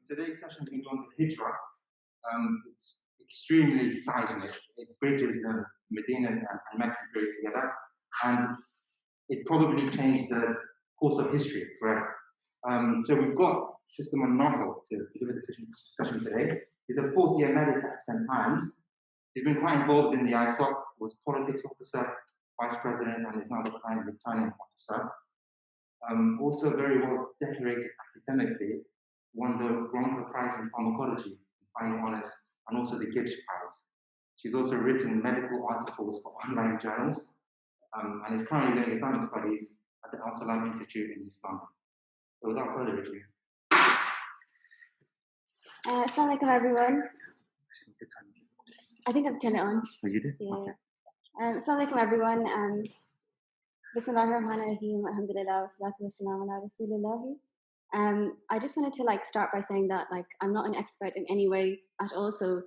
Today's session is going to be on the Hijra. It's extremely seismic. It bridges the Medina and Mecca period together, and it probably changed the course of history forever. So we've got Sister Minahil to deliver the session today. He's a fourth year medic at St. Anne's. He's been quite involved in the ISOC, was politics officer, vice president, and is now the current returning officer. Also very well decorated academically, won the Bronco Prize in Pharmacology, Final Honours, and also the Gibbs Prize. She's also written medical articles for online journals, and is currently doing Islamic studies at the Al Salam Institute in East London. So without further ado. Assalamu alaikum, everyone. I think I've turned it on. Oh, you did? Yeah. Assalamu alaikum, everyone. Bismillahirrahmanirrahim. Alhamdulillah. Wassalatu wassalamu ala rasulillah. I just wanted to start by saying that I'm not an expert in any way at all. So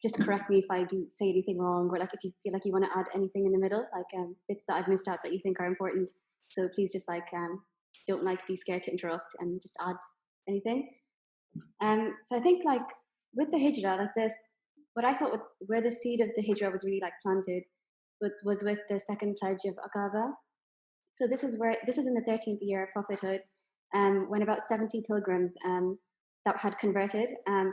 just correct me if I do say anything wrong, or if you feel like you want to add anything in the middle, bits that I've missed out that you think are important. So please just don't be scared to interrupt and just add anything. So I think with the Hijra, what I thought where the seed of the Hijra was really planted was with the second pledge of Aqaba. So this is in the 13th year of prophethood, when about 70 pilgrims that had converted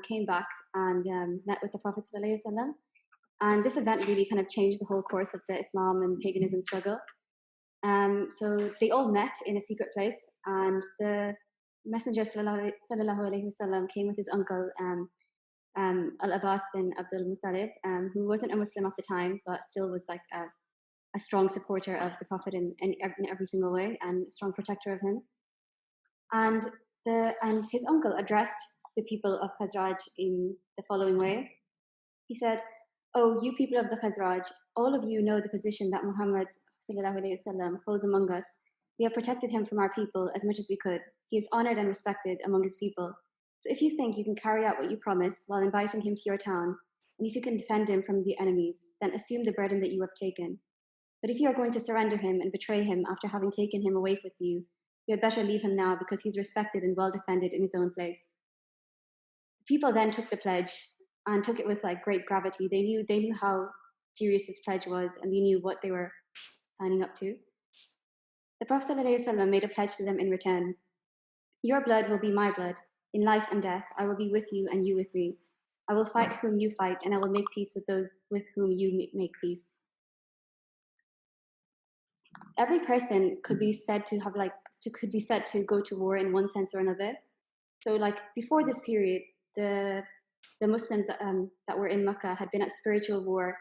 came back and met with the Prophet ﷺ. And this event really kind of changed the whole course of the Islam and paganism struggle. So they all met in a secret place, and the Messenger ﷺ came with his uncle Al-Abbas bin Abdul Muttalib, who wasn't a Muslim at the time, but still was a strong supporter of the Prophet in every single way, and a strong protector of him. And his uncle addressed the people of Khazraj in the following way. He said, "Oh, you people of the Khazraj, all of you know the position that Muhammad ﷺ holds among us. We have protected him from our people as much as we could. He is honored and respected among his people. So if you think you can carry out what you promised while inviting him to your town, and if you can defend him from the enemies, then assume the burden that you have taken. But if you are going to surrender him and betray him after having taken him away with you, you had better leave him now, because he's respected and well defended in his own place." People then took the pledge and took it with great gravity. They knew how serious this pledge was, and they knew what they were signing up to. The Prophet ﷺ made a pledge to them in return. "Your blood will be my blood. In life and death, I will be with you and you with me. I will fight whom you fight, and I will make peace with those with whom you make peace." Every person could be said to have go to war in one sense or another. So before this period, the Muslims that were in Mecca had been at spiritual war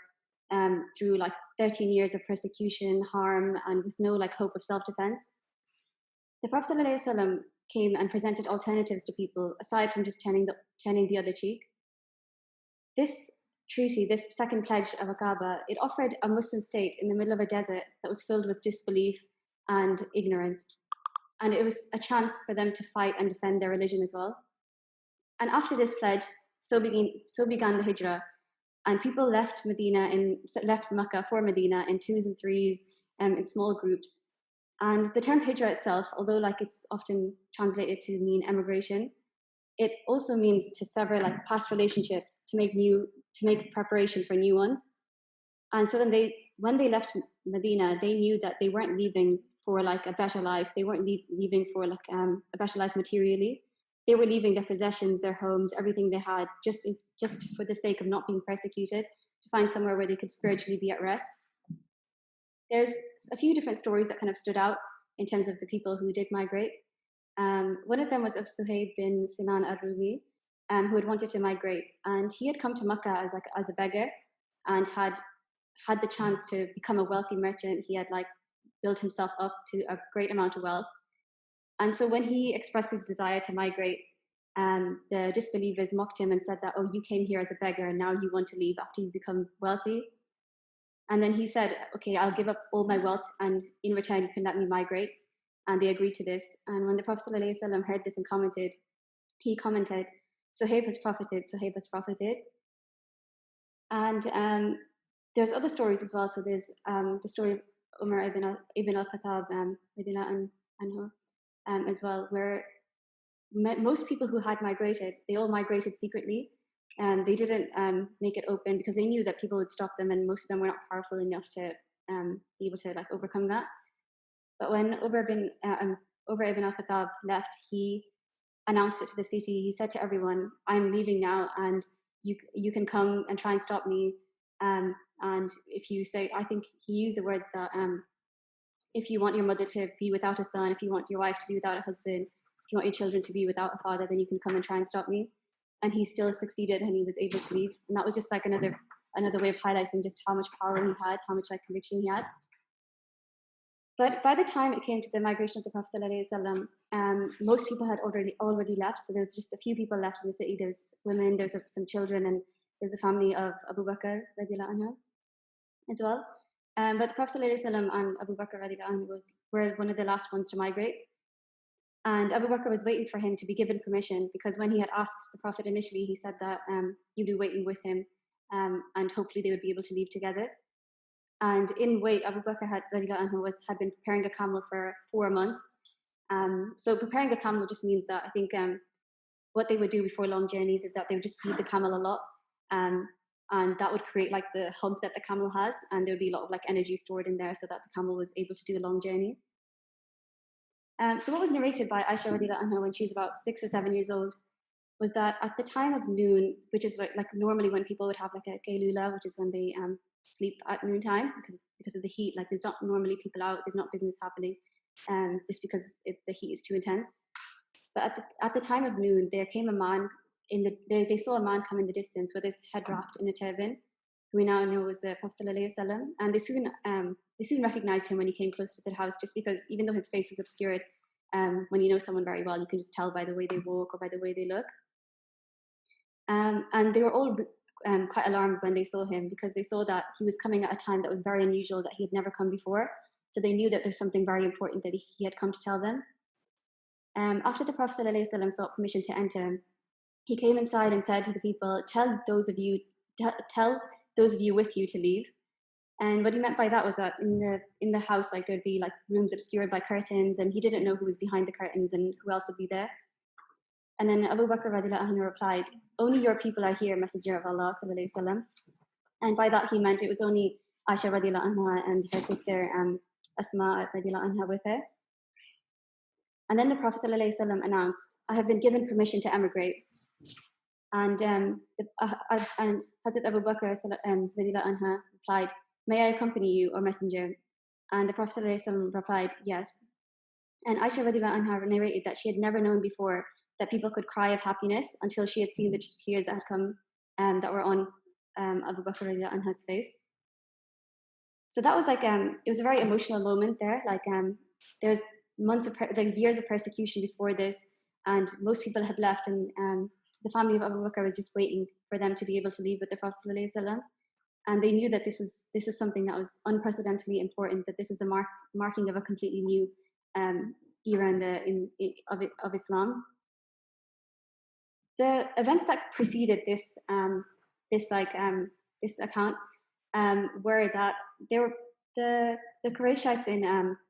through 13 years of persecution, harm, and with no hope of self-defense. The Prophet ﷺ came and presented alternatives to people aside from just turning the other cheek. This treaty, this second pledge of Aqaba, it offered a Muslim state in the middle of a desert that was filled with disbelief and ignorance. And it was a chance for them to fight and defend their religion as well. And after this pledge, so began the Hijra. And people left Mecca for Medina in twos and threes, in small groups. And the term Hijra itself, although it's often translated to mean emigration, it also means to sever past relationships, to make preparation for new ones. And so when they left Medina, they knew that they weren't leaving for a better life. They weren't leaving for a better life materially. They were leaving their possessions, their homes, everything they had, just for the sake of not being persecuted, to find somewhere where they could spiritually be at rest. There's a few different stories that kind of stood out in terms of the people who did migrate. One of them was of Suhaib bin Sinan al-Rumi, who had wanted to migrate. And he had come to Mecca as a beggar, and had the chance to become a wealthy merchant. He had built himself up to a great amount of wealth. And so when he expressed his desire to migrate, the disbelievers mocked him and said that, "Oh, you came here as a beggar and now you want to leave after you become wealthy." And then he said, "Okay, I'll give up all my wealth, and in return you can let me migrate." And they agreed to this. And when the Prophet ﷺ heard this and he commented, "Suhaib has profited, Suhaib has profited." And there's other stories as well. So there's the story of Umar ibn al-Khattab as well, where most people who had migrated, they all migrated secretly. And they didn't make it open because they knew that people would stop them, and most of them were not powerful enough to be able to like overcome that. But when Umar ibn al-Khattab left, he announced it to the city. He said to everyone, "I'm leaving now, and you can come and try and stop me. And if you say," I think he used the words that if you want your mother to be without a son, if you want your wife to be without a husband, if you want your children to be without a father, then you can come and try and stop me. And he still succeeded, and he was able to leave. And that was just like another way of highlighting just how much power he had, how much like conviction he had. But by the time it came to the migration of the Prophet ﷺ, most people had already left. So there was just a few people left in the city. There's women, there's some children, and there's a family of Abu Bakr radiallahu anhu as well. But the Prophet ﷺ and Abu Bakr radiallahu anhu were one of the last ones to migrate. And Abu Bakr was waiting for him to be given permission, because when he had asked the Prophet initially, he said that he'd be waiting with him, and hopefully they would be able to leave together. And in wait, Abu Bakr had been preparing a camel for 4 months. So preparing a camel just means that I think what they would do before long journeys is that they would just feed the camel a lot, and that would create like the hump that the camel has, and there would be a lot of like energy stored in there so that the camel was able to do a long journey. So what was narrated by Aisha radiallahu anha when she was about 6 or 7 years old was that at the time of noon, which is like normally when people would have like a qaylula, which is when they sleep at noontime because of the heat. Like there's not normally people out, there's not business happening, just because the heat is too intense. But at the time of noon, there came a man they saw a man come in the distance with his head wrapped in a turban, who we now know was the Prophet ﷺ. And they soon recognized him when he came close to their house, just because even though his face was obscured, when you know someone very well, you can just tell by the way they walk or by the way they look. And they were all quite alarmed when they saw him, because they saw that he was coming at a time that was very unusual, that he had never come before. So they knew that there's something very important that he had come to tell them. After the Prophet ﷺ sought permission to enter, he came inside and said to the people, tell those of you with you to leave. And what he meant by that was that in the house, like there'd be like rooms obscured by curtains, and he didn't know who was behind the curtains and who else would be there. And then Abu Bakr radiallahu anhu replied, "Only your people are here, Messenger of Allah sallallahu alaihi wasallam." And by that he meant it was only Aisha radiallahu anha and her sister Asma radiallahu anha with her. And then the Prophet sallallahu alaihi wasallam announced, "I have been given permission to emigrate." And Hazrat Abu Bakr radiallahu anha replied, "May I accompany you, O Messenger?" And the Prophet sallallahu alaihi wasallam replied, "Yes." And Aisha radiallahu anha narrated that she had never known before that people could cry of happiness until she had seen the tears that had come that were on Abu Bakr radiallahu anha's face. So that was like it was a very emotional moment there. Like there's there's years of persecution before this, and most people had left, and the family of Abu Bakr was just waiting for them to be able to leave with the Prophet sallallahu alaihi wasallam. And they knew that this was something that was unprecedentedly important, that this is a marking of a completely new era of Islam. The events that preceded this account were that the Qurayshites in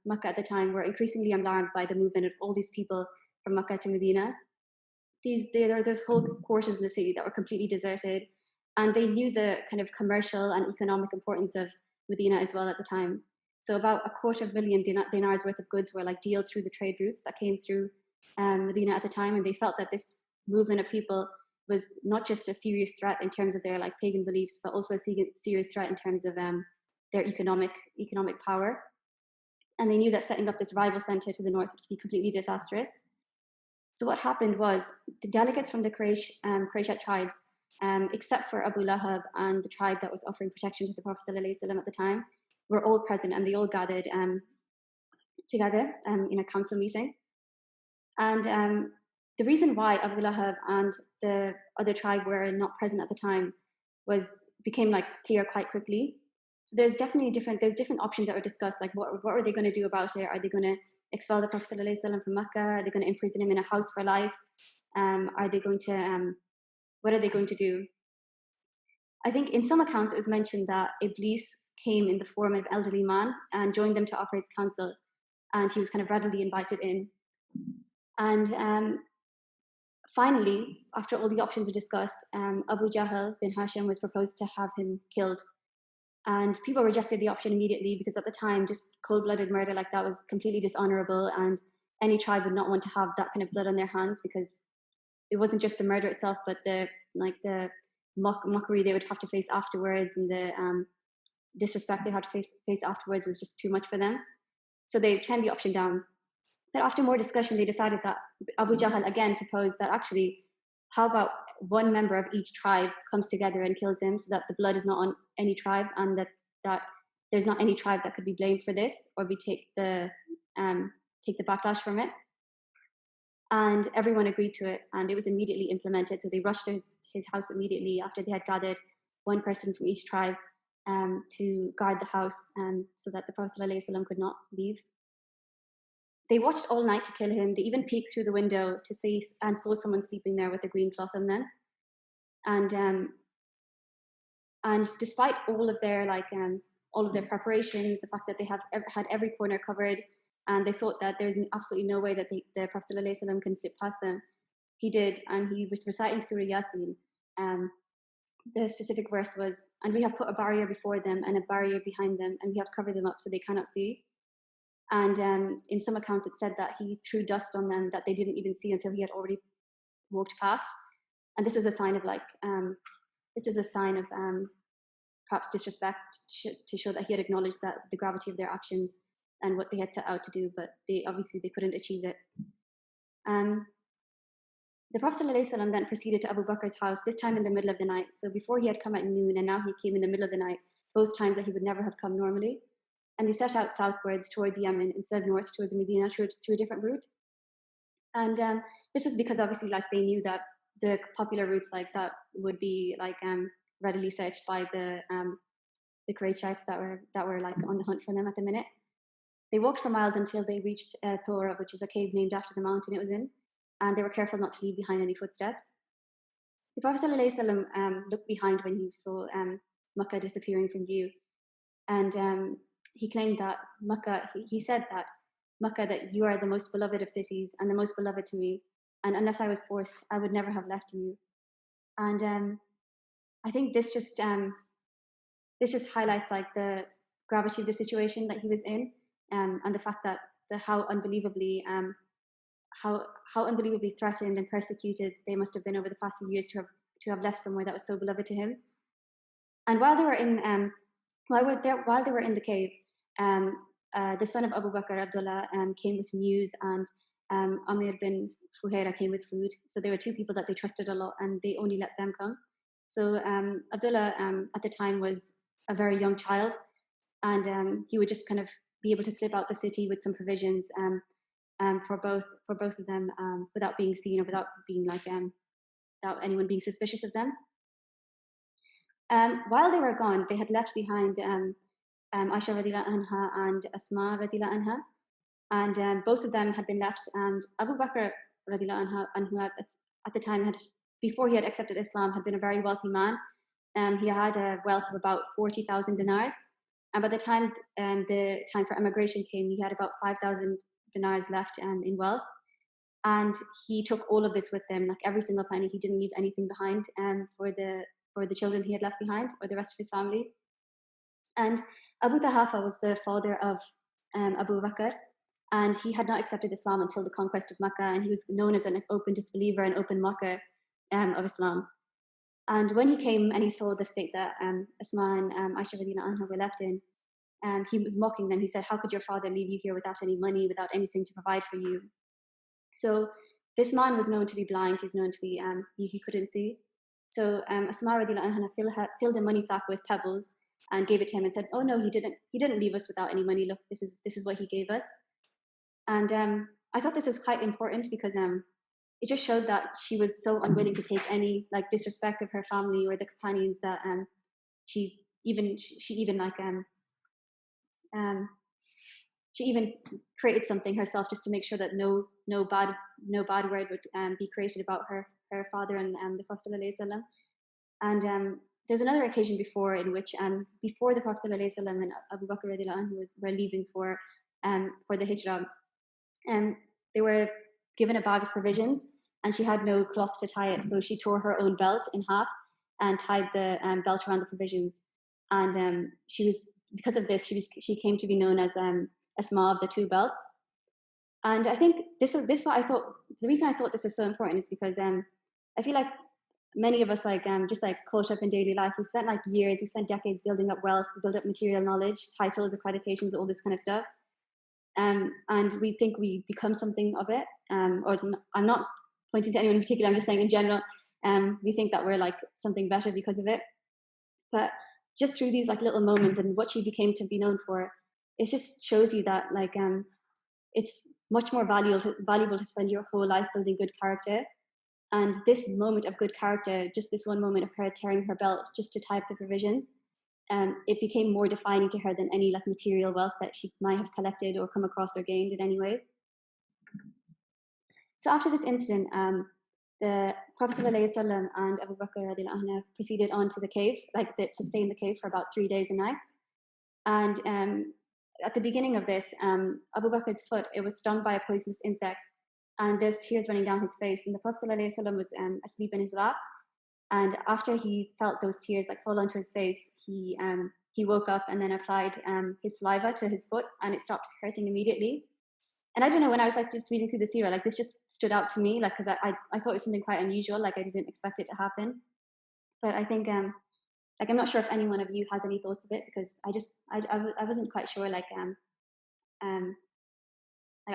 Mecca at the time were increasingly alarmed by the movement of all these people from Mecca to Medina. There's whole quarters in the city that were completely deserted, and they knew the kind of commercial and economic importance of Medina as well at the time. So about 250 million dinars worth of goods were like dealt through the trade routes that came through Medina at the time, and they felt that this movement of people was not just a serious threat in terms of their like pagan beliefs, but also a serious threat in terms of their economic power. And they knew that setting up this rival center to the north would be completely disastrous. So what happened was the delegates from the Qurayshite tribes, except for Abu Lahab and the tribe that was offering protection to the Prophet ﷺ at the time, were all present, and they all gathered together in a council meeting. And the reason why Abu Lahab and the other tribe were not present at the time became like clear quite quickly. So there's different options that were discussed, like what were they going to do about it? Are they going to expel the Prophet ﷺ from Mecca? Are they going to imprison him in a house for life? What are they going to do? I think in some accounts it was mentioned that Iblis came in the form of an elderly man and joined them to offer his counsel, and he was kind of readily invited in. And finally, after all the options were discussed, Abu Jahl bin Hashim was proposed to have him killed. And people rejected the option immediately because at the time, just cold-blooded murder like that was completely dishonorable, and any tribe would not want to have that kind of blood on their hands, because it wasn't just the murder itself, but the mockery they would have to face afterwards, and the disrespect they had to face afterwards was just too much for them. So they turned the option down. But after more discussion, they decided that Abu Jahl again proposed that actually, how about one member of each tribe comes together and kills him, so that the blood is not on any tribe, and that there's not any tribe that could be blamed for this or take the backlash from it. And everyone agreed to it, and it was immediately implemented. So they rushed to his house immediately after they had gathered one person from each tribe to guard the house, so that the Prophet ﷺ could not leave. They watched all night to kill him. They even peeked through the window to see and saw someone sleeping there with a green cloth on them. And despite all of their preparations, the fact that they had every corner covered, and they thought that there's absolutely no way that the Prophet ﷺ can slip past them, he did, and he was reciting Surah Yasin. The specific verse was, "And we have put a barrier before them and a barrier behind them, and we have covered them up so they cannot see." And in some accounts, it said that he threw dust on them that they didn't even see until he had already walked past. And this is a sign of perhaps disrespect, to show that he had acknowledged that the gravity of their actions and what they had set out to do, but they couldn't achieve it. The Prophet ﷺ then proceeded to Abu Bakr's house, this time in the middle of the night. So before he had come at noon, and now he came in the middle of the night, both times that he would never have come normally. And they set out southwards towards Yemen instead of north towards Medina through a different route. And this was because obviously they knew that the popular routes like that would be readily searched by the Qurayshites that were on the hunt for them at the minute. They walked for miles until they reached Thora, which is a cave named after the mountain it was in, and they were careful not to leave behind any footsteps. The Prophet ﷺ looked behind when he saw Mecca disappearing from view, and he claimed that Mecca, he said that Mecca, that you are the most beloved of cities and the most beloved to me, and unless I was forced, I would never have left you. And I think this just highlights the gravity of the situation that he was in, and the fact that how unbelievably threatened and persecuted they must have been over the past few years to have left somewhere that was so beloved to him. And while they were in the cave, the son of Abu Bakr, Abdullah, came with news, and Amir bin Fuhaira came with food. So there were two people that they trusted a lot, and they only let them come. So Abdullah at the time was a very young child, and he would just kind of be able to slip out the city with some provisions for both of them, without being seen or without being without anyone being suspicious of them. While they were gone, they had left behind Aisha radiallahu anha and Asma radiallahu anha, and both of them had been left. And Abu Bakr radiallahu anhu at the time before he had accepted Islam, had been a very wealthy man. He had a wealth of about 40,000 dinars, and by the time the time for emigration came, he had about 5,000 dinars left in wealth. And he took all of this with him, every single penny. He didn't leave anything behind for the children he had left behind, or the rest of his family. And Abu Tahafa was the father of Abu Bakr, and he had not accepted Islam until the conquest of Mecca, and he was known as an open disbeliever and open mocker of Islam. And when he came and he saw the state that Asma and Aisha radiallahu anha were left in, he was mocking them. He said, "How could your father leave you here without any money, without anything to provide for you?" So this man was known to be blind. He's known to be he couldn't see. So Asma radiallahu anha filled a money sack with pebbles and gave it to him and said, "Oh no, he didn't leave us without any money. Look, this is what he gave us." And I thought this was quite important because it just showed that she was so unwilling to take any disrespect of her family or the companions, that she even created something herself just to make sure that no bad word would be created about her father and the Prophet ﷺ. And there's another occasion before in which before the Prophet ﷺ and Abu Bakr radiallahu anhu were leaving for the Hijra, they were given a bag of provisions, and she had no cloth to tie it, so she tore her own belt in half and tied the belt around the provisions. And because of this, she came to be known as Asma of the two belts. And I think this what I thought. The reason I thought this was so important is because I feel like many of us just caught up in daily life. We spent years, we spent decades building up wealth, we build up material knowledge, titles, accreditations, all this kind of stuff. And we think we become something of it. Or I'm not pointing to anyone in particular, I'm just saying in general, we think that we're something better because of it. But just through these little moments and what she became to be known for, it just shows you that it's much more valuable to spend your whole life building good character. And this moment of good character, just this one moment of her tearing her belt just to tie up the provisions, it became more defining to her than any material wealth that she might have collected or come across or gained in any way. So after this incident, the Prophet ﷺ and Abu Bakr radiallahu anhu proceeded on to the cave, to stay in the cave for about 3 days and nights. And at the beginning of this, Abu Bakr's foot, it was stung by a poisonous insect, and there's tears running down his face. And the Prophet ﷺ was asleep in his lap. And after he felt those tears fall onto his face, he woke up and then applied his saliva to his foot, and it stopped hurting immediately. And I don't know, when I was just reading through the seerah, this just stood out to me, because I thought it was something quite unusual, I didn't expect it to happen. But I think, I'm not sure if any one of you has any thoughts of it, because I wasn't quite sure, I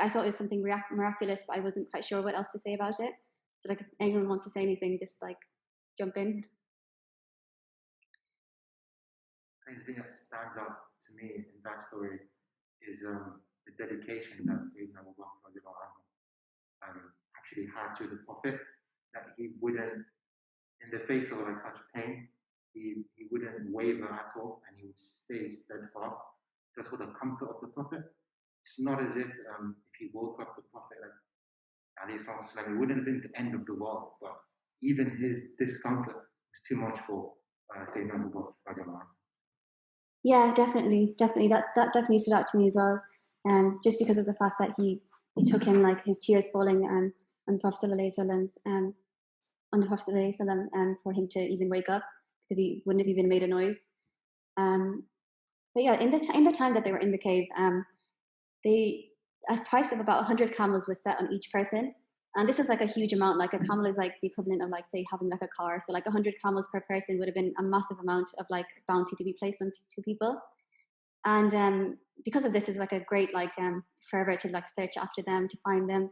thought it was something miraculous, but I wasn't quite sure what else to say about it. So if anyone wants to say anything, just jump in. The thing that stands out to me in that story is the dedication that Sayyidina Abu Bakr actually had to the Prophet, that he wouldn't, in the face of such pain, he wouldn't waver at all, and he would stay steadfast just for the comfort of the Prophet. It's not as if he woke up the Prophet, it wouldn't have been the end of the world, but even his discomfort was too much for Sayyidina Abu Bakr. Yeah, definitely. That definitely stood out to me as well. Just because of the fact that he took him his tears falling on the Prophet ﷺ's on the Prophet ﷺ for him to even wake up, because he wouldn't have even made a noise. But yeah, in the time that they were in the cave, a price of about 100 camels was set on each person. And this is a huge amount. A camel is the equivalent of say having a car. So 100 camels per person would have been a massive amount of bounty to be placed on two people. And because of this, is a great fervor to search after them, to find them.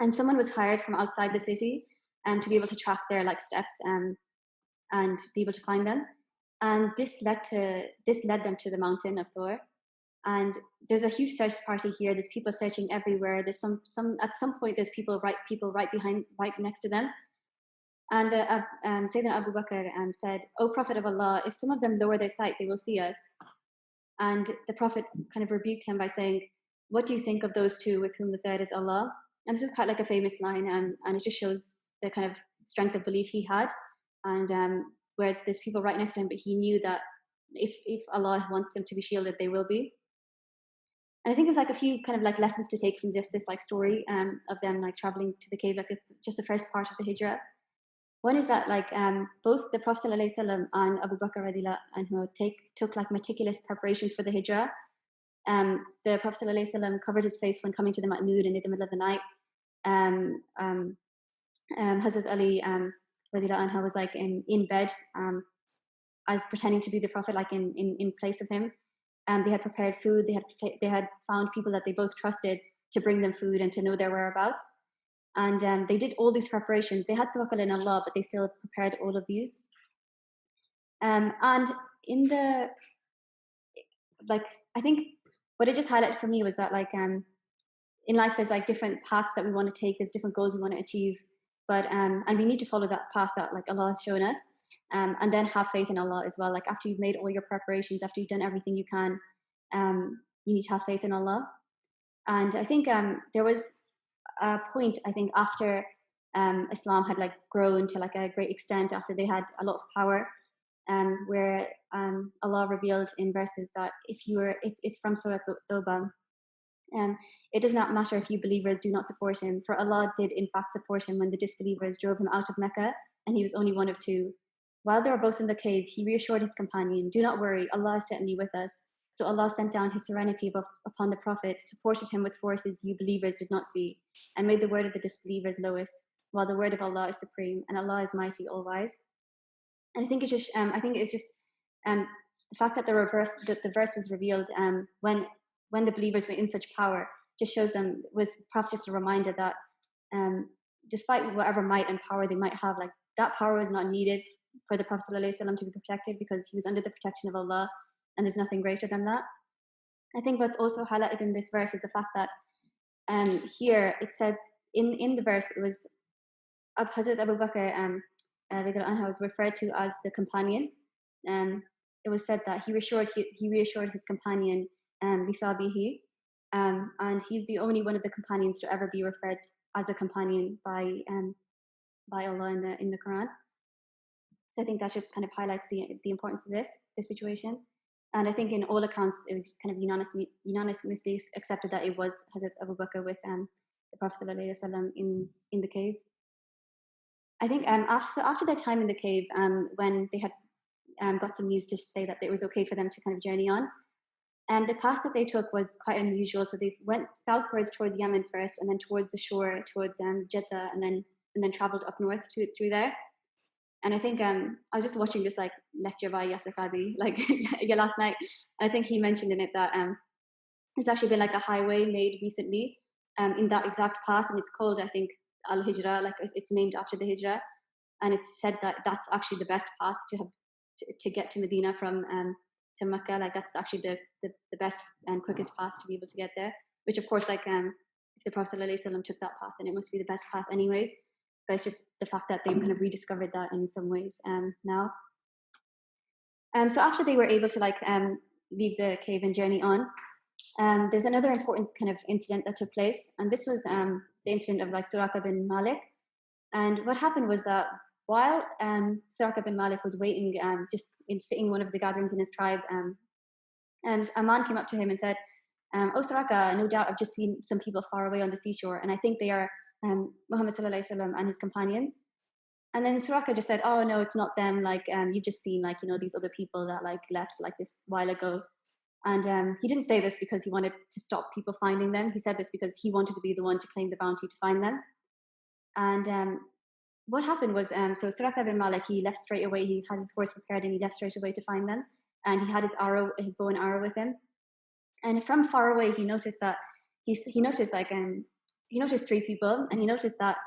And someone was hired from outside the city to be able to track their steps and be able to find them. And this led them to the mountain of Thor. And there's a huge search party here. There's people searching everywhere. There's some at some point there's people right next to them. And Sayyidina Abu Bakr said, "O Prophet of Allah, if some of them lower their sight, they will see us." And the Prophet kind of rebuked him by saying, "What do you think of those two with whom the third is Allah?" And this is quite a famous line, and it just shows the kind of strength of belief he had. And whereas there's people right next to him, but he knew that if Allah wants them to be shielded, they will be. And I think there's a few kind of lessons to take from this story of them traveling to the cave. Just the first part of the Hijra. One is that both the Prophet ﷺ and Abu Bakr radiallahu anhu took meticulous preparations for the Hijra. The Prophet ﷺ covered his face when coming to the Ma'nood in the middle of the night. Hazrat Ali radiallahu anhu was in bed as pretending to be the Prophet, in place of him. They had prepared food. They had found people that they both trusted to bring them food and to know their whereabouts. And they did all these preparations. They had tawakkul in Allah, but they still prepared all of these. And in the I think what it just highlighted for me was that in life there's different paths that we want to take. There's different goals we want to achieve, but and we need to follow that path that Allah has shown us. And then have faith in Allah as well. After you've made all your preparations, after you've done everything you can, you need to have faith in Allah. And I think there was a point, I think, after Islam had grown to a great extent, after they had a lot of power, where Allah revealed in verses that it's from Surah Tawbah, It does not matter if you believers do not support him, for Allah did in fact support him when the disbelievers drove him out of Mecca, and he was only one of two. While they were both in the cave, he reassured his companion, "Do not worry, Allah is certainly with us." So Allah sent down his serenity upon the Prophet, supported him with forces you believers did not see, and made the word of the disbelievers lowest, while the word of Allah is supreme, and Allah is mighty, all-wise. And I think it's just, the fact that the verse was revealed when the believers were in such power just shows them, was perhaps just a reminder that despite whatever might and power they might have, like that power was not needed for the Prophet ﷺ to be protected, because he was under the protection of Allah, and there's nothing greater than that. I think what's also highlighted in this verse is the fact that here it said in the verse, it was Hazrat Abu Bakr was referred to as the companion. It was said that he reassured his companion Bisabihi, and he's the only one of the companions to ever be referred as a companion by Allah in the Quran. So I think that just kind of highlights the importance of this situation. And I think in all accounts, it was kind of unanimously accepted that it was Hazrat Abu Bakr with the Prophet ﷺ in the cave. I think after their time in the cave, when they had got some news to say that it was okay for them to kind of journey on, the path that they took was quite unusual. So they went southwards towards Yemen first, and then towards the shore, towards Jeddah, and then traveled up north through there. And I think I was just watching this like lecture by Yasir Qadhi like last night. I think he mentioned in it that there's actually been like a highway made recently in that exact path, and it's called, I think, Al-Hijra, like it's named after the Hijra, and it's said that that's actually the best path to get to Medina from to Mecca. Like that's actually the best and quickest path to be able to get there. Which of course, like if the Prophet ﷺ took that path, then it must be the best path anyways. But it's just the fact that they've kind of rediscovered that in some ways now. So after they were able to like leave the cave and journey on, there's another important kind of incident that took place, and this was the incident of like Soraka Bin Malik. And what happened was that while Soraka Bin Malik was waiting, just sitting in one of the gatherings in his tribe, and a man came up to him and said, "Oh Soraka, no doubt I've just seen some people far away on the seashore, and I think they are Muhammad sallallahu alaihi wasallam and his companions." And then Soraka just said, "Oh no, it's not them. Like you've just seen like these other people that like left like this while ago." And he didn't say this because he wanted to stop people finding them. He said this because he wanted to be the one to claim the bounty to find them. And what happened was, so Soraka bin Malik, he left straight away. He had his horse prepared and he left straight away to find them. And he had his bow and arrow with him. And from far away, he noticed that he noticed three people, and he noticed that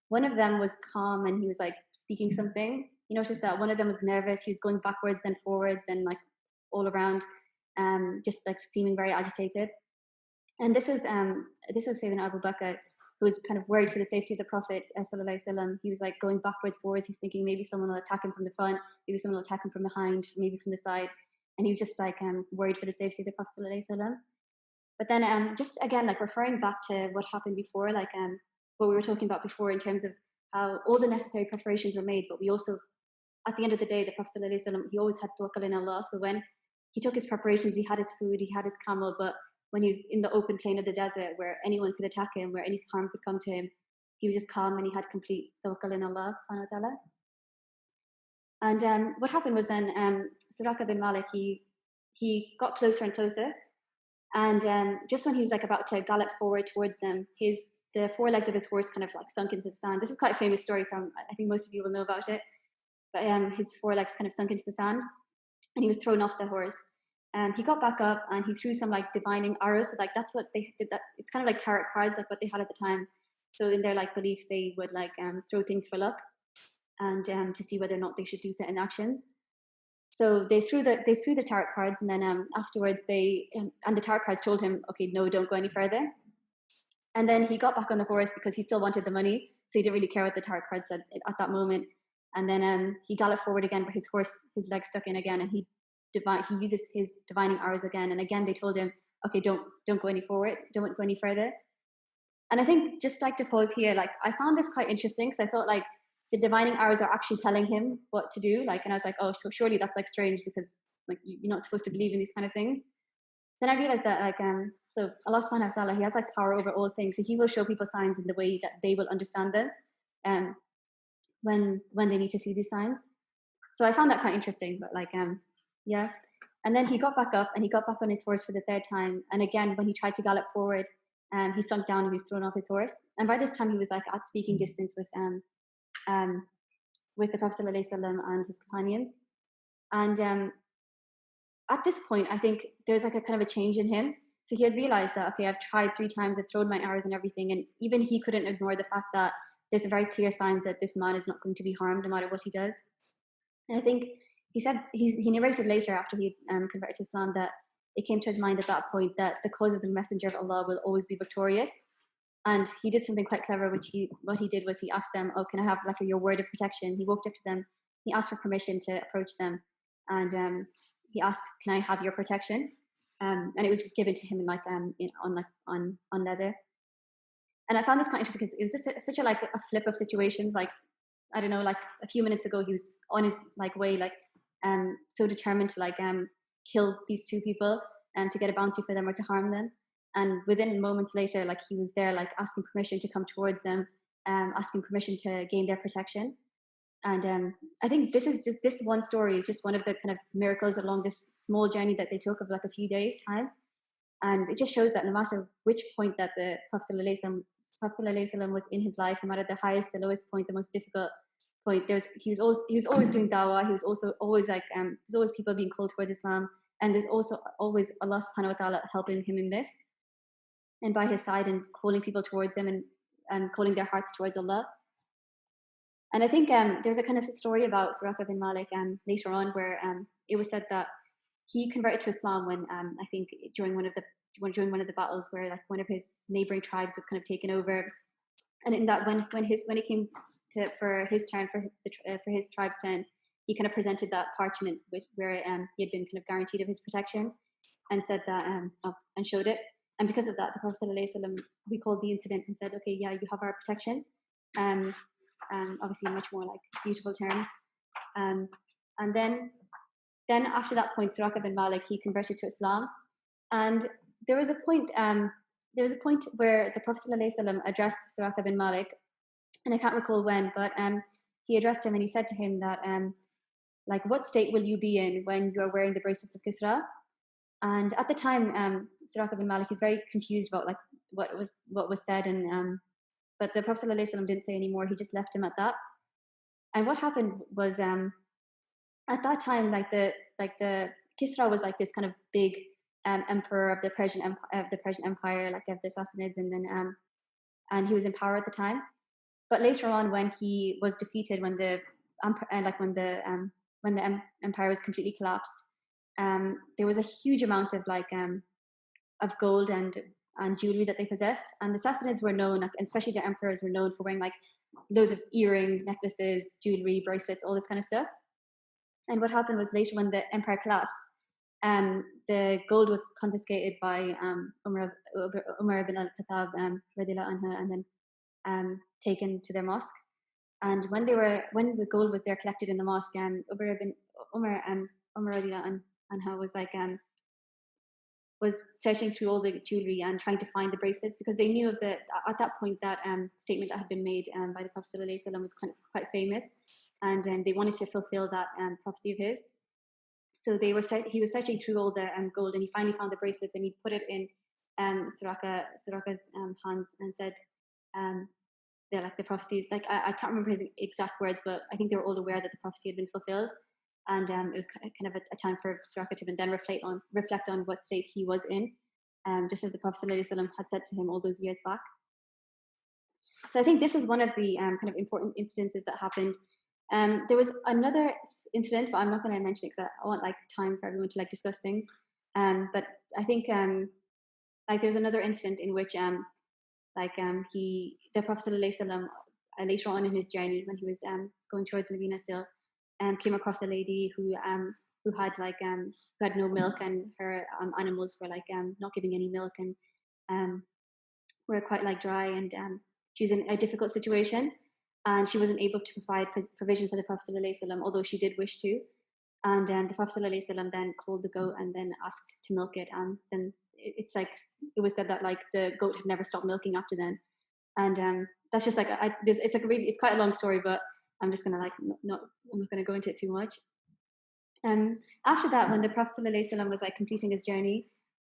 one of them was calm and he was like speaking something. He noticed that one of them was nervous. He was going backwards, then forwards, then like all around, just like seeming very agitated. And this was Sayyidina Abu Bakr, who was kind of worried for the safety of the Prophet sallallahu alaihi wasallam. He was like going backwards, forwards. He's thinking maybe someone will attack him from the front, maybe someone will attack him from behind, maybe from the side. And he was just like worried for the safety of the Prophet sallallahu alaihi wasallam. But then just again, like referring back to what happened before, like what we were talking about before in terms of how all the necessary preparations were made, but we also, at the end of the day, the Prophet sallallahu alaihi wasallam, he always had tawakkul in Allah. So when he took his preparations, he had his food, he had his camel, but when he was in the open plain of the desert where anyone could attack him, where any harm could come to him, he was just calm and he had complete tawakkul in Allah subhanahu wa ta'ala. And what happened was then Soraka bin Malik, he got closer and closer, and just when he was like about to gallop forward towards them, the forelegs of his horse kind of like sunk into the sand. This is quite a famous story, so I think most of you will know about it. But his forelegs kind of sunk into the sand, and he was thrown off the horse. He got back up and he threw some like divining arrows. So like that's what they did. That it's kind of like tarot cards, like what they had at the time. So in their like beliefs, they would like throw things for luck and to see whether or not they should do certain actions. So they threw the tarot cards, and then afterwards and the tarot cards told him, okay, no, don't go any further. And then he got back on the horse because he still wanted the money, so he didn't really care what the tarot cards said at that moment. And then he galloped forward again, but his legs stuck in again, and he uses his divining arrows again, and again they told him, okay, don't go any forward, don't go any further. And I think just like to pause here, like I found this quite interesting because I thought like the divining arrows are actually telling him what to do, like, and I was like, oh, so surely that's like strange because like you're not supposed to believe in these kind of things. then I realized that so Allah subhanahu wa ta'ala, he has like power over all things. So he will show people signs in the way that they will understand them when they need to see these signs. So I found that quite interesting, but yeah. And then he got back up and he got back on his horse for the third time. And again, when he tried to gallop forward, he sunk down and he was thrown off his horse. And by this time he was like at speaking distance with the Prophet ﷺ and his companions. And at this point, I think there's like a kind of a change in him. So he had realized that, okay, I've tried 3 times, I've thrown my arrows and everything. And even he couldn't ignore the fact that there's a very clear signs that this man is not going to be harmed no matter what he does. And I think he said, he narrated later after he converted to Islam that it came to his mind at that point that the cause of the Messenger of Allah will always be victorious. And he did something quite clever, what he did was he asked them, oh, can I have like your word of protection? He walked up to them, he asked for permission to approach them. And he asked, can I have your protection? And it was given to him in on leather. And I found this quite interesting because it was just such a flip of situations. Like, I don't know, like a few minutes ago, he was on his way, so determined to kill these 2 people and to get a bounty for them or to harm them. And within moments later, like he was there, like asking permission to come towards them, asking permission to gain their protection. And I think this one story is just one of the kind of miracles along this small journey that they took of like a few days' time. And it just shows that no matter which point that the Prophet ﷺ was in his life, no matter the highest, the lowest point, the most difficult point, he was always doing dawah. He was also always there's always people being called towards Islam, and there's also always Allah subhanahu wa ta'ala helping him in this, and by his side and calling people towards him and calling their hearts towards Allah. And I think there's a kind of story about Soraka bin Malik later on where it was said that he converted to Islam when I think during one of the battles where like one of his neighboring tribes was kind of taken over, and in that when it came for his turn for his tribe's turn, he kind of presented that parchment where he had been kind of guaranteed of his protection, and said that and showed it, and because of that, the Prophet ﷺ recalled the incident and said, okay, yeah, you have our protection, obviously in much more like beautiful terms, and then after that point, Soraka bin Malik, he converted to Islam, and there was a point where the Prophet ﷺ addressed Soraka bin Malik, and I can't recall when, but he addressed him and he said to him that what state will you be in when you are wearing the bracelets of Kisrah? And at the time, Soraka bin Malik is very confused about like what was said, and but the Prophet ﷺ didn't say any more. He just left him at that. And what happened was at that time, the Kisra was like this kind of big emperor of the Persian Empire, like of the Sassanids, and then and he was in power at the time. But later on, when he was defeated, when the empire was completely collapsed, there was a huge amount of of gold and jewelry that they possessed, and the Sassanids were known, especially the emperors, were known for wearing like loads of earrings, necklaces, jewelry, bracelets, all this kind of stuff. And what happened was later, when the empire collapsed, the gold was confiscated by Umar ibn al-Khattab and then taken to their mosque. And when the gold was there collected in the mosque, Umar was searching through all the jewelry and trying to find the bracelets, because they knew at that point that statement that had been made by the Prophet ﷺ was quite famous, and they wanted to fulfill that prophecy of his. So he was searching through all the gold, and he finally found the bracelets, and he put it in Soraka's hands and said, they're like the prophecies, like I can't remember his exact words, but I think they were all aware that the prophecy had been fulfilled. And it was kind of a time for Soraka to then reflect on what state he was in, just as the Prophet ﷺ had said to him all those years back. So I think this is one of the kind of important incidences that happened. There was another incident, but I'm not going to mention it because I want like time for everyone to like discuss things. But I think there's another incident in which the Prophet ﷺ later on in his journey, when he was going towards Medina still, came across a lady who had no milk, and her animals were not giving any milk, and were quite dry, and she was in a difficult situation, and she wasn't able to provide provision for the Prophet ﷺ, although she did wish to. And the Prophet ﷺ then called the goat and then asked to milk it. And then it's like, it was said that like the goat had never stopped milking after then. And that's just like, it's quite a long story, but I'm just gonna like, I'm not gonna go into it too much. After that, when the Prophet ﷺ was like completing his journey,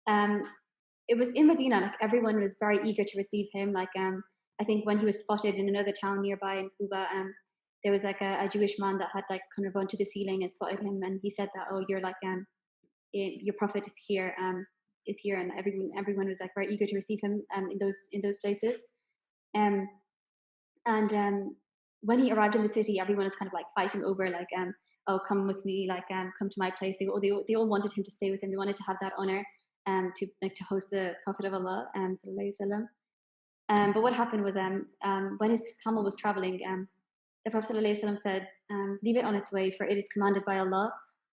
it was in Medina, like everyone was very eager to receive him. Like, I think when he was spotted in another town nearby in Cuba, there was like a Jewish man that had like kind of run to the ceiling and spotted him, and he said that, oh, you're like, your prophet is here, and everyone was like very eager to receive him in those places. And when he arrived in the city, everyone was kind of like fighting over like, oh, come with me, like, come to my place. They all wanted him to stay with them. They wanted to have that honor, to host the Prophet of Allah, sallallahu alaihi wasallam. But what happened was, when his camel was traveling, the Prophet sallallahu alaihi wasallam said, leave it on its way, for it is commanded by Allah.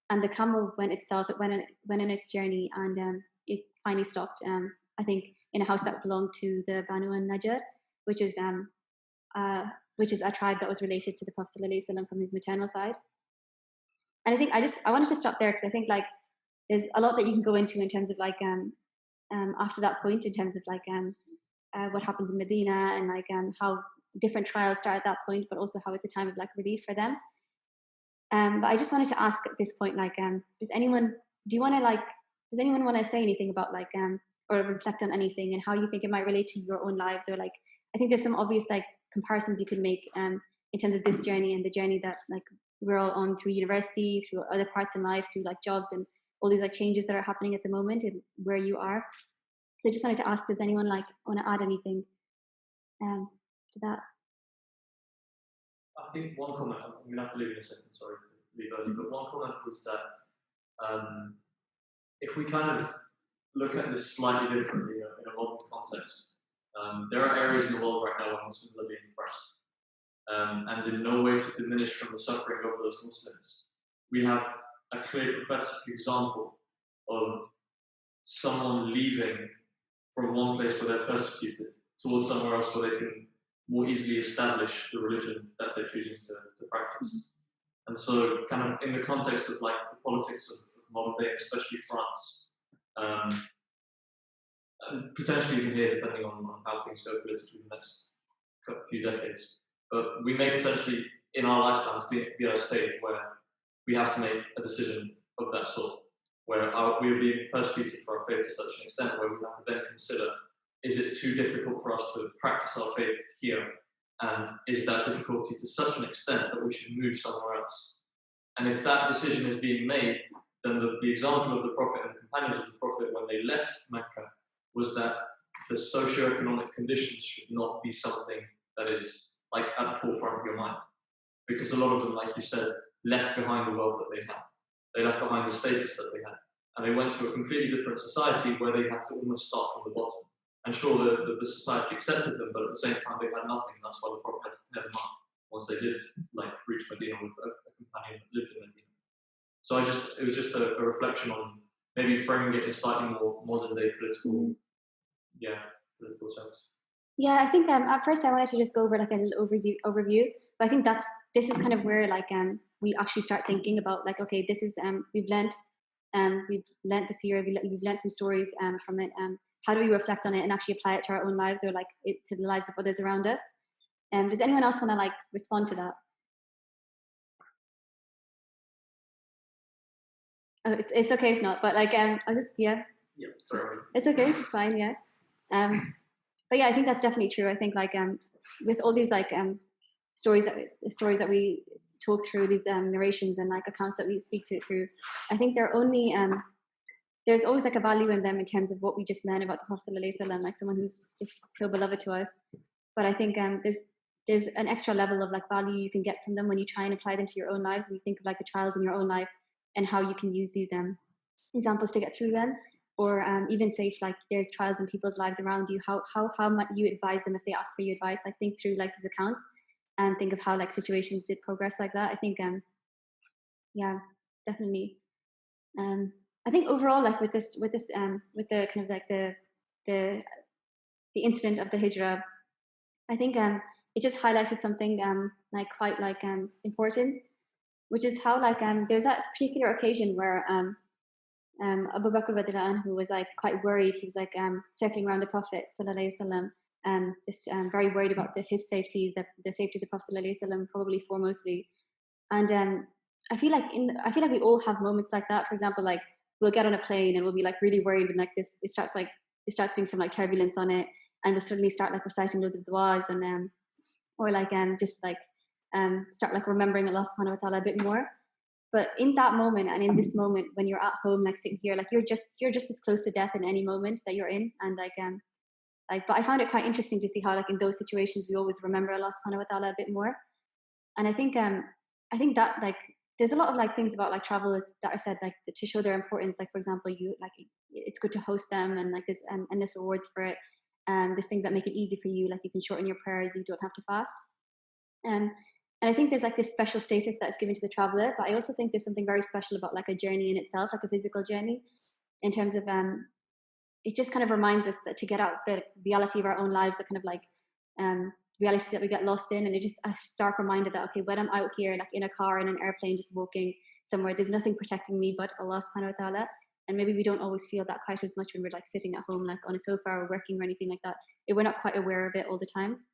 And the camel went in its journey, and it finally stopped, I think, in a house that belonged to the Banu an-Najjar, which is a tribe that was related to the Prophet sallallahu alaihi wasallam from his maternal side. And I think I wanted to stop there, because I think like there's a lot that you can go into in terms of like, after that point, in terms of like, what happens in Medina, and like, how different trials start at that point, but also how it's a time of like relief for them. But I just wanted to ask at this point, like, does anyone want to say anything about like, or reflect on anything, and how you think it might relate to your own lives? Or like, I think there's some obvious like comparisons you could make, in terms of this journey and the journey that like we're all on through university, through other parts in life, through like jobs and all these like changes that are happening at the moment and where you are. So I just wanted to ask, does anyone like want to add anything to that? I think one comment, I'm going to have to leave in a second, sorry to leave early, but one comment was that if we kind of look at this slightly differently, in a modern context, there are areas in the world right now where Muslims are being oppressed, and in no way to diminish from the suffering of those Muslims. We have a clear prophetic example of someone leaving from one place where they're persecuted towards somewhere else where they can more easily establish the religion that they're choosing to practice. And so kind of in the context of like the politics of modern day, especially France, and potentially even here, depending on how things go politically in the next few decades. But we may potentially, in our lifetimes, be at a stage where we have to make a decision of that sort, where we are being persecuted for our faith to such an extent where we have to then consider, is it too difficult for us to practice our faith here? And is that difficulty to such an extent that we should move somewhere else? And if that decision is being made, then the example of the Prophet and the companions of the Prophet when they left Mecca was that the socio-economic conditions should not be something that is like at the forefront of your mind. Because a lot of them, like you said, left behind the wealth that they had. They left behind the status that they had. And they went to a completely different society where they had to almost start from the bottom. And sure, the society accepted them, but at the same time, they had nothing. That's why the Prophet had to head them up once they did like reach Medina with a companion that lived in Medina. So it was just a reflection on maybe framing it in slightly more modern day political sense. Yeah, I think at first I wanted to just go over like a little overview, but I think this is kind of where like we actually start thinking about like, okay, this is we've learnt this year, we've learnt some stories from it. How do we reflect on it and actually apply it to our own lives, or like to the lives of others around us? Does anyone else want to like respond to that? Oh, it's okay if not, but like I'll just Yeah, sorry. It's okay, it's fine, yeah. But yeah, I think that's definitely true. I think like with all these like stories that we talk through, these narrations and like accounts that we speak to through, I think they're only there's always like a value in them in terms of what we just learn about the Prophet ﷺ, like someone who's just so beloved to us. But I think there's an extra level of like value you can get from them when you try and apply them to your own lives. When you think of like the trials in your own life and how you can use these examples to get through them. Or even say if like there's trials in people's lives around you, how might you advise them if they ask for your advice? Like think through like these accounts and think of how like situations did progress like that. I think yeah, definitely. I think overall, like with the kind of like the incident of the Hijra, I think it just highlighted something like quite like important, which is how like there's that particular occasion where Abu Bakr radiallahu anhu was like quite worried. He was like circling around the Prophet sallallahu alaihi wasallam, just very worried about his safety, the safety of the Prophet sallallahu alaihi wasallam, probably foremostly. And I feel like we all have moments like that. For example, like we'll get on a plane and we'll be like really worried when like it starts being some like turbulence on it, and we'll suddenly start like reciting loads of du'as and or like just like start like remembering Allah subhanahu wa ta'ala a bit more. But in that moment and in this moment when you're at home like sitting here, like you're just as close to death in any moment that you're in. And but I found it quite interesting to see how like in those situations we always remember Allah subhanahu wa ta'ala a bit more. And I think that like there's a lot of like things about like travel that are said like to show their importance. Like for example, you like it's good to host them, and like there's endless rewards for it. There's things that make it easy for you, like you can shorten your prayers, you don't have to fast. And I think there's like this special status that's given to the traveler, but I also think there's something very special about like a journey in itself, like a physical journey, in terms of it just kind of reminds us that to get out the reality of our own lives, the kind of like reality that we get lost in, and it just a stark reminder that okay, when I'm out here like in a car, in an airplane, just walking somewhere, there's nothing protecting me but Allah subhanahu wa ta'ala. And maybe we don't always feel that quite as much when we're like sitting at home like on a sofa or working or anything like that, if we're not quite aware of it all the time.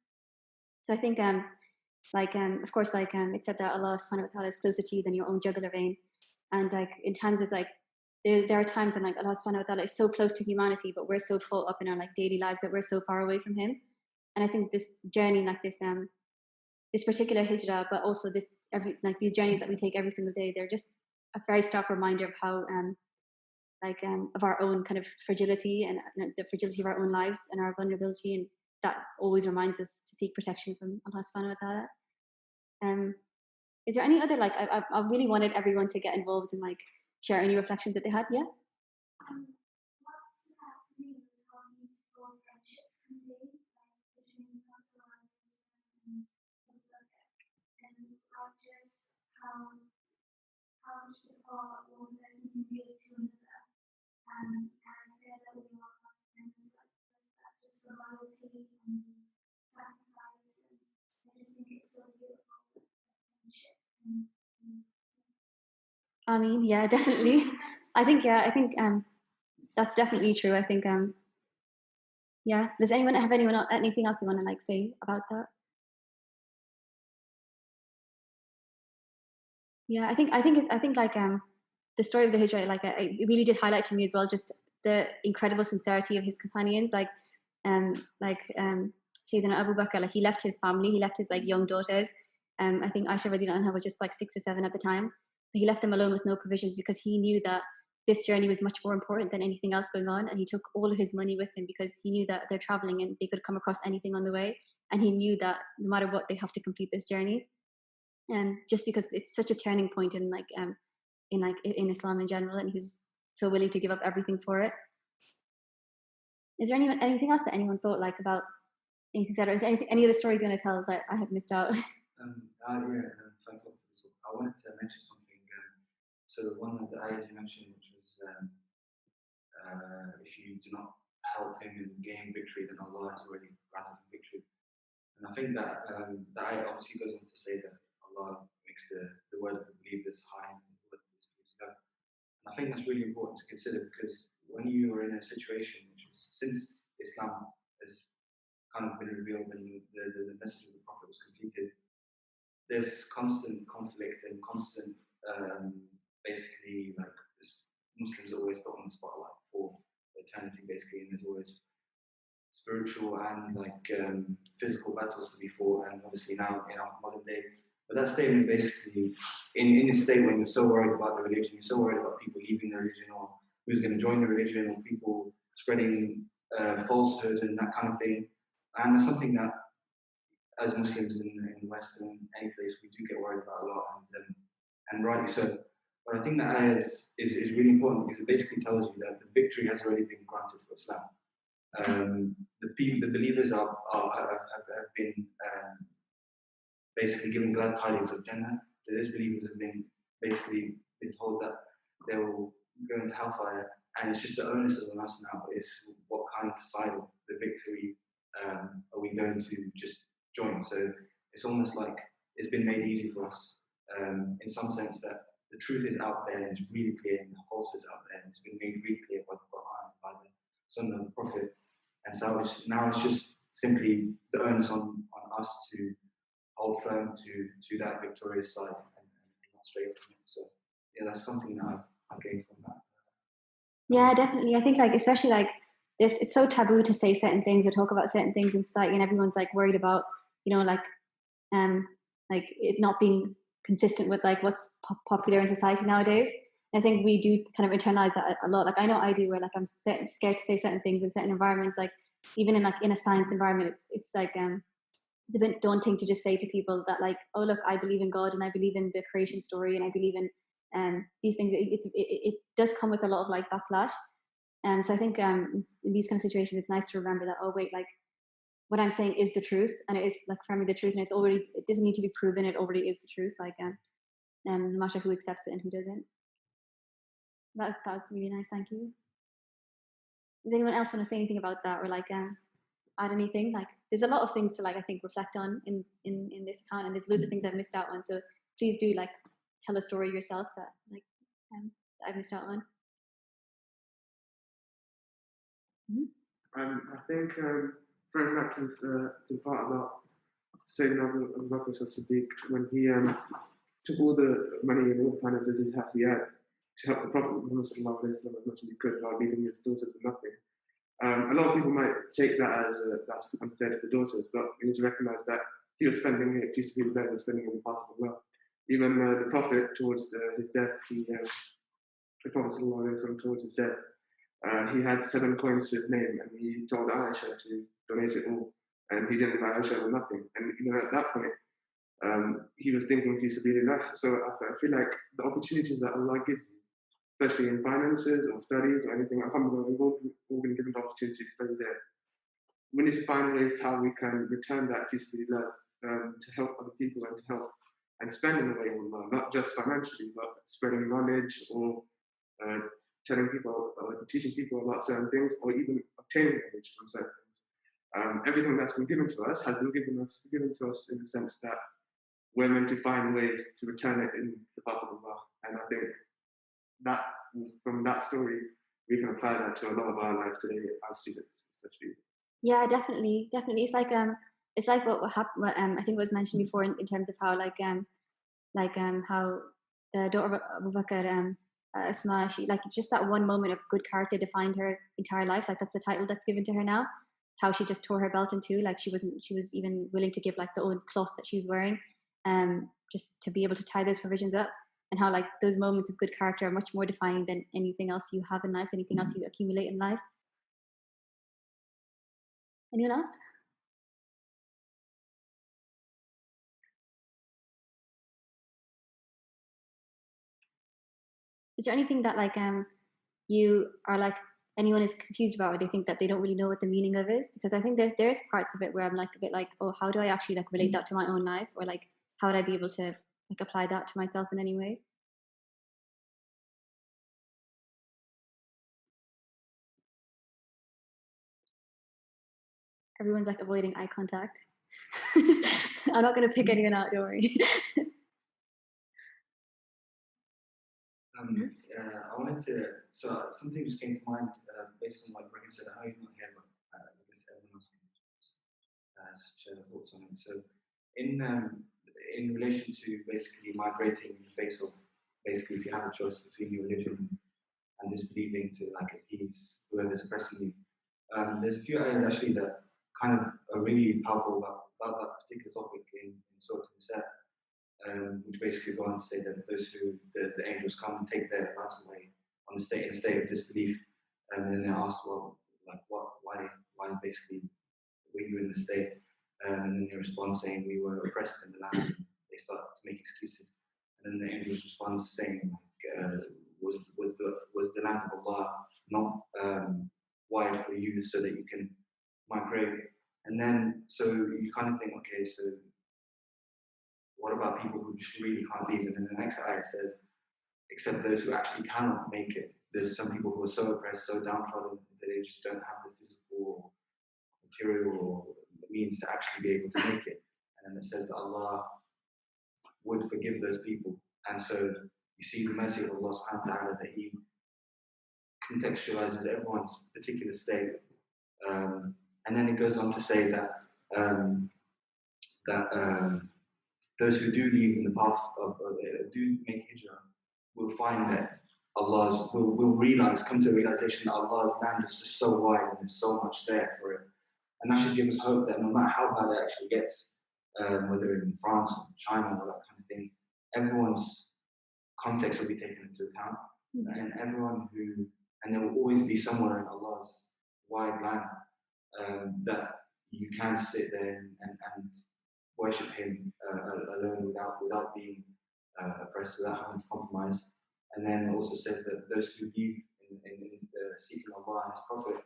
So I think of course it said that Allah subhanahu wa ta'ala is closer to you than your own jugular vein. And like in times it's like there are times when like Allah subhanahu wa ta'ala is so close to humanity, but we're so caught up in our like daily lives that we're so far away from him. And I think this journey, like this particular hijrah, but also these journeys that we take every single day, they're just a very stark reminder of how of our own kind of fragility and the fragility of our own lives and our vulnerability, and that always reminds us to seek protection from Allah subhanahu wa ta'ala. Is there any other like I really wanted everyone to get involved and like share any reflections that they had? Yeah. What stood out to me was how beautiful friendships can be, like between Barcelona and Mecca, and like just how much support one person can give to another, and I feel that we all have things like that, just the loyalty and sacrifice, and I just think it's so beautiful friendship. I mean, yeah, definitely. I think that's definitely true. I think yeah. Does anyone have anything else you want to like say about that? Yeah, I think like the story of the Hijra, like it really did highlight to me as well just the incredible sincerity of his companions. Sayyidina Abu Bakr, like he left his family, he left his like young daughters. I think Aisha radiallahu anha was just like 6 or 7 at the time, but he left them alone with no provisions because he knew that this journey was much more important than anything else going on, and he took all of his money with him because he knew that they're traveling and they could come across anything on the way, and he knew that no matter what they have to complete this journey. And just because it's such a turning point in in Islam in general, and he was so willing to give up everything for it. Is there anything else that anyone thought like about anything said, or is there any other stories you want to tell that I have missed out? Thank you for this. I wanted to mention something. So one of the ayahs you mentioned, which was if you do not help him in gain victory, then Allah has already granted him victory. And I think that the ayah obviously goes on to say that Allah makes the word of the believers high and the word of the disbelievers low. And I think that's really important to consider, because when you are in a situation which is, since Islam has kind of been revealed and the message of the Prophet was completed, there's constant conflict and constant basically like Muslims are always put on the spotlight for eternity basically, and there's always spiritual and like physical battles to be fought, and obviously now in our modern day. But that statement basically, in this state when you're so worried about the religion, you're so worried about people leaving the religion or who's going to join the religion or people spreading falsehood and that kind of thing, and it's something that as Muslims in the West and any place we do get worried about a lot, and rightly so. But I think that ayah is really important because it basically tells you that the victory has already been granted for Islam. The believers have been basically given glad tidings of Jannah. The disbelievers have been basically been told that they will go into hellfire, and it's just the onus is on us now. Is what kind of side of the victory are we going to just join? So it's almost like it's been made easy for us in some sense that the truth is out there and it's really clear, and the falsehood is out there and it's been made really clear by the Quran, by the Sunnah of the Prophet. And so now it's just simply the onus on us to hold firm to that victorious side and not stray from it. So yeah, that's something that I gained from that. Yeah, definitely. I think like especially like this, it's so taboo to say certain things or talk about certain things in society, and everyone's like worried about, you know, like it not being consistent with like what's popular in society nowadays. And I think we do kind of internalize that a lot. Like I know I do, where like I'm scared to say certain things in certain environments. Like even in a science environment, it's like it's a bit daunting to just say to people that like, oh look, I believe in God and I believe in the creation story and I believe in these things. It does come with a lot of like backlash. So I think in these kind of situations, it's nice to remember that, oh wait, like what I'm saying is the truth, and it is like firmly the truth, and it doesn't need to be proven. It already is the truth. Like no matter who accepts it and who doesn't. That was really nice. Thank you. Does anyone else want to say anything about that, or like add anything? Like there's a lot of things to like I think reflect on in this account, and there's loads of things I've missed out on. So please do like tell a story yourself that like that I've missed out on. I think throwing back to the part about saying Abu Bakr as-Siddiq, when he took all the money and all the finances he had to help the Prophet Muhammad sallallahu alaihi wasallam as much as he could while leaving his daughters with nothing. A lot of people might take that as that's unfair to the daughters, but we need to recognize that he was spending it, piece of people was spending it in the path of Allah. Even the Prophet towards his death, the Prophet sallallahu alaihi wasallam towards his death, he had 7 coins to his name, and he told Aisha to donate it all, and he didn't buy Aisha with nothing. And at that point, he was thinking fi sabilillah. So I feel like the opportunities that Allah gives you, especially in finances or studies or anything, alhamdulillah, we've all been given the opportunity to study there. We need to find ways how we can return that fi sabilillah to help other people and to help and spend in the way of Allah, not just financially, but spreading knowledge or telling people or teaching people about certain things, or even obtaining knowledge from certain things. Everything that's been given to us has been given to us in the sense that we're meant to find ways to return it in the path of Allah. And I think that from that story, we can apply that to a lot of our lives today as students, especially. Yeah, definitely. It's like what happened. I think was mentioned before in terms of how how the daughter of Abu Bakr, Asma, she like just that one moment of good character defined her entire life. Like that's the title that's given to her now. How she just tore her belt in two. Like she was even willing to give like the old cloth that she was wearing, just to be able to tie those provisions up. And how like those moments of good character are much more defining than anything else you have in life, anything else you accumulate in life. Anyone else? Is there anything that like you are like anyone is confused about, or they think that they don't really know what the meaning of is? Because I think there's parts of it where I'm like a bit like, oh, how do I actually like relate that to my own life, or like how would I be able to like apply that to myself in any way? Everyone's like avoiding eye contact. I'm not going to pick anyone out, don't worry. I wanted to, so something just came to mind based on what Brahim said. I know he's not here, but I guess everyone else can share their thoughts on it. So in relation to basically migrating in the face of, basically if you have a choice between your religion and disbelieving to like appease whoever's oppressing you, there's a few areas actually that kind of are really powerful about that particular topic in Soraka Bin Malik, which basically go on to say that those who the angels come and take their lives away in a state of disbelief, and then they're asked, well, like why basically were you in this state? And then they respond saying we were oppressed in the land. They start to make excuses, and then the angels respond saying like, was the land of Allah not wired for you so that you can migrate? And then so you kind of think, okay, so what about people who just really can't leave? And then the next ayah says, except those who actually cannot make it. There's some people who are so oppressed, so downtrodden that they just don't have the physical, material, or means to actually be able to make it. And then it says that Allah would forgive those people. And so you see the mercy of Allah subhanahu wa ta'ala, that He contextualizes everyone's particular state. And then it goes on to say that those who do leave in the path of, do make hijrah, will find that will realize, come to a realization that Allah's land is just so wide and there's so much there for it. And that should give us hope that no matter how bad it actually gets, whether in France or China or that kind of thing, everyone's context will be taken into account. And and there will always be somewhere in Allah's wide land that you can sit there and worship Him alone without being oppressed, without having to compromise. And then it also says that those who believe in seeking Allah and His Prophet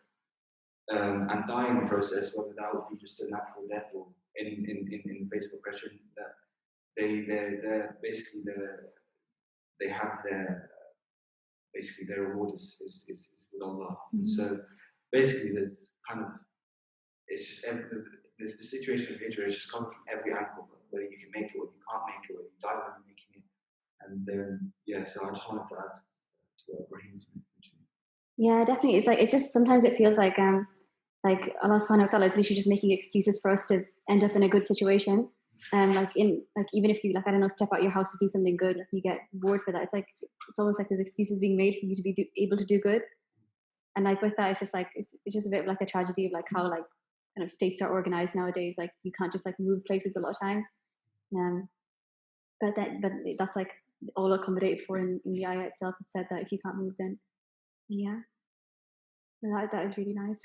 and die in the process, whether that would be just a natural death or in the face of oppression, that they're basically they have their reward is with Allah. So basically, there's kind of, it's just there's the situation of Hijra is just coming from every angle, whether you can make it, whether you can't make it, whether you die when you're making it. And so I just wanted to add to what Brahim mentioned. Yeah, definitely. It's like, it just, sometimes it feels like Allah subhanahu wa ta'ala is literally just making excuses for us to end up in a good situation. And even if you, I don't know, step out your house to do something good, you get reward for that. It's like, it's almost like there's excuses being made for you to be able to do good. And with that, it's just it's just a bit of a tragedy of how kind of states are organized nowadays. You can't just move places a lot of times. But that's all accommodated for in the ayah itself. It said that if you can't move, then yeah, that is really nice.